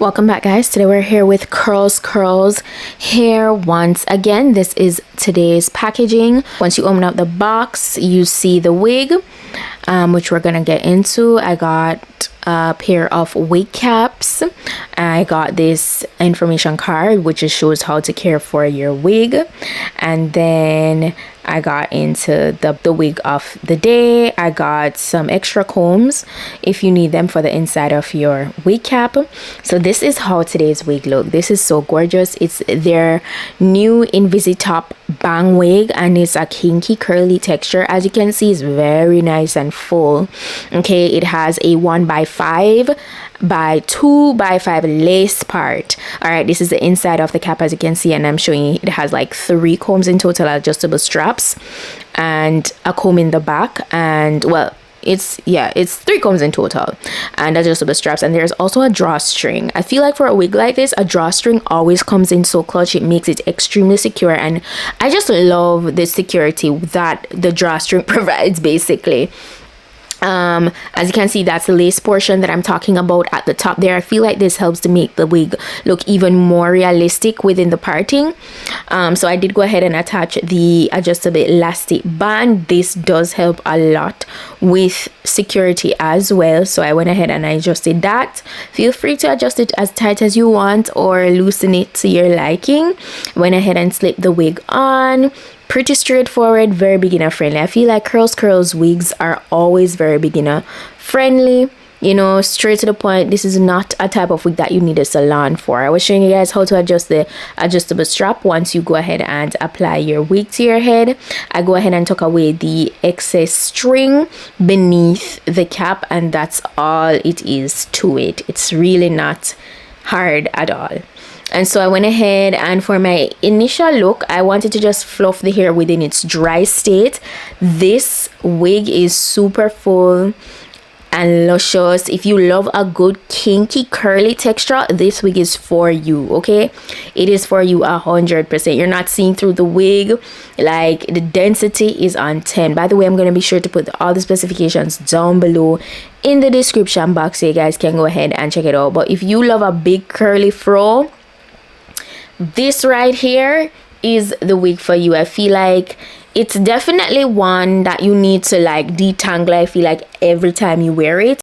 Welcome back, guys. Today we're here with CurlsCurls hair once again. This is today's packaging. Once you open up the box, you see the wig, which we're gonna get into. I got a pair of wig caps. I got this information card which just shows how to care for your wig, and then I got into the wig of the day. I got some extra combs if you need them for the inside of your wig cap. So this is how today's wig look. This is so gorgeous. It's their new Invisitop bang wig, and it's a kinky curly texture. As you can see, it's very nice and full. Okay, it has a 1x5 by 2x5 lace part. All right, this is the inside of the cap, as you can see, and I'm showing you it has like 3 combs in total, adjustable straps, and a comb in the back, and well, it's 3 combs in total and adjustable straps. And there's also a drawstring. I feel like for a wig like this, a drawstring always comes in so clutch. It makes it extremely secure, and I just love the security that the drawstring provides. Basically, as you can see, that's the lace portion that I'm talking about at the top there. I feel like this helps to make the wig look even more realistic within the parting. So I did go ahead and attach the adjustable elastic band. This does help a lot with security as well, so I went ahead and I adjusted that. Feel free to adjust it as tight as you want or loosen it to your liking. Went ahead and slipped the wig on. Pretty straightforward, very beginner friendly. I feel like CurlsCurls wigs are always very beginner friendly, you know, straight to the point. This is not a type of wig that you need a salon for. I was showing you guys how to adjust the adjustable strap once you go ahead and apply your wig to your head. I go ahead and took away the excess string beneath the cap, and that's all it is to it. It's really not hard at all. And so I went ahead, and for my initial look, I wanted to just fluff the hair within its dry state. This wig is super full and luscious. If you love a good kinky curly texture, this wig is for you. Okay, it is for you 100%. You're not seeing through the wig. Like, the density is on 10. By the way, I'm going to be sure to put all the specifications down below in the description box so you guys can go ahead and check it out. But if you love a big curly fro, this right here is the wig for you. I feel like it's definitely one that you need to like detangle. I feel like every time you wear it.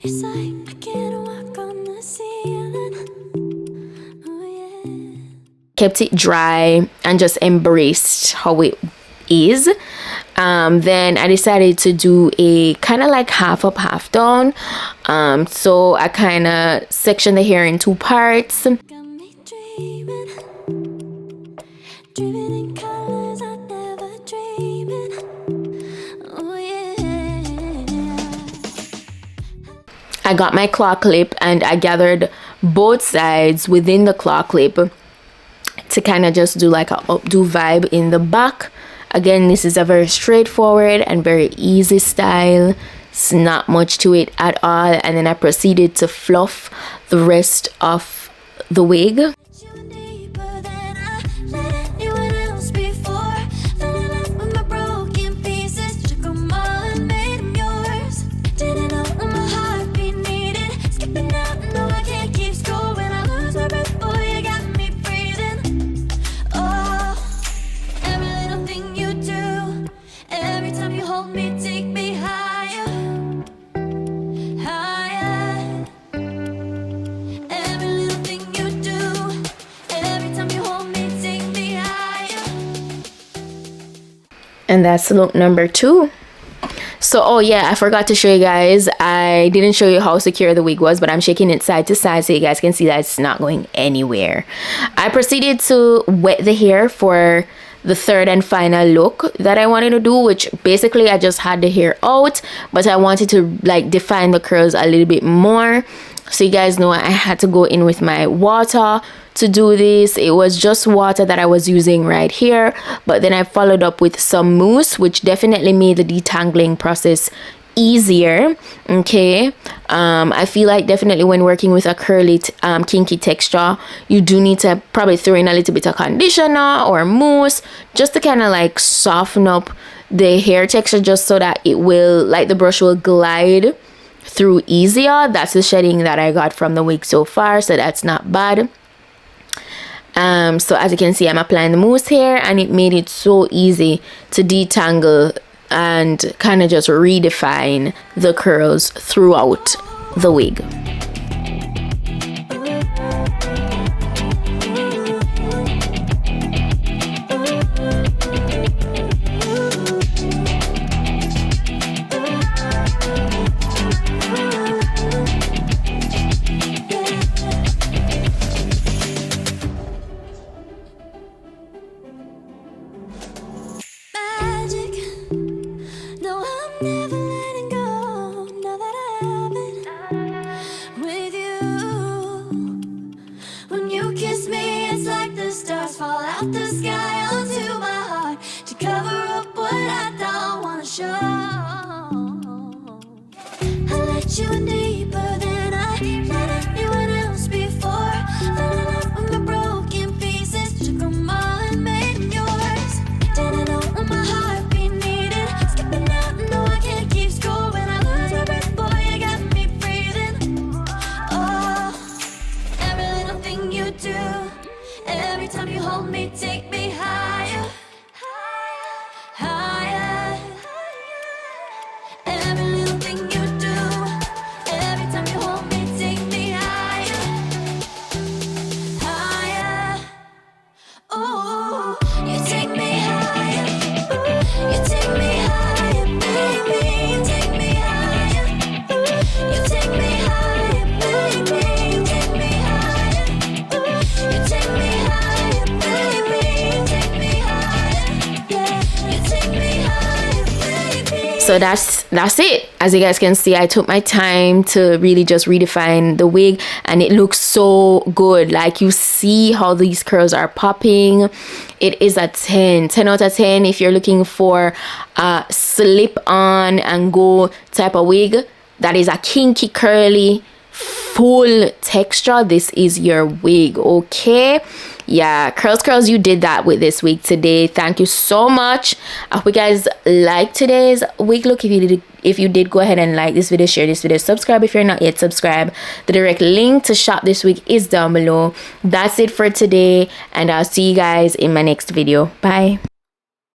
It's like I can't walk on the ceiling. Oh, yeah. Kept it dry and just embraced how it is. Then I decided to do a kind of like half up, half down. So I kind of sectioned the hair in 2 parts. Got me dreaming in colors I never dreamed. Oh yeah. I got my claw clip and I gathered both sides within the claw clip to kind of just do like a updo vibe in the back. Again, this is a very straightforward and very easy style. It's not much to it at all. And then I proceeded to fluff the rest of the wig. And that's look number 2. So, oh yeah, I forgot to show you guys. I didn't show you how secure the wig was, but I'm shaking it side to side so you guys can see that it's not going anywhere. I proceeded to wet the hair for the third and final look that I wanted to do, which basically I just had the hair out, but I wanted to like define the curls a little bit more. So you guys know I had to go in with my water to do this. It was just water that I was using right here, but then I followed up with some mousse, which definitely made the detangling process easier. Okay, I feel like definitely when working with a curly kinky texture, you do need to probably throw in a little bit of conditioner or mousse just to kind of like soften up the hair texture, just so that it will, like, the brush will glide through easier. That's the shading that I got from the wig so far, so that's not bad. So as you can see, I'm applying the mousse here, and it made it so easy to detangle and kind of just redefine the curls throughout the wig. The sky onto my heart to cover up what I don't want to show. I let you in deeper than I let anyone else before. Fell in love with my broken pieces, took them all and made them yours. Didn't know what my heartbeat needed, skipping out, no I can't keep score. When I lose my breath, boy, you got me breathing. Oh, every little thing you do, every time you hold me, take me higher, higher, higher. Every little thing you do, every time you hold me, take me higher, higher. Oh, you take me higher, you take me higher, baby, you take me higher, you take me higher, baby, you take me higher, you take me higher, baby, you take me higher, yeah, you take me higher, baby. So that's it. As you guys can see, I took my time to really just redefine the wig, and it looks so good. Like, you see how these curls are popping. It is a 10 out of 10 if you're looking for a slip on and go type of wig that is a kinky curly full texture. This is your wig. Okay, yeah, curls, you did that with this wig today. Thank you so much. I hope you guys liked today's wig look. If you did, go ahead and like this video, share this video, subscribe if you're not yet subscribed. The direct link to shop this wig is down below. That's it for today, and I'll see you guys in my next video. Bye.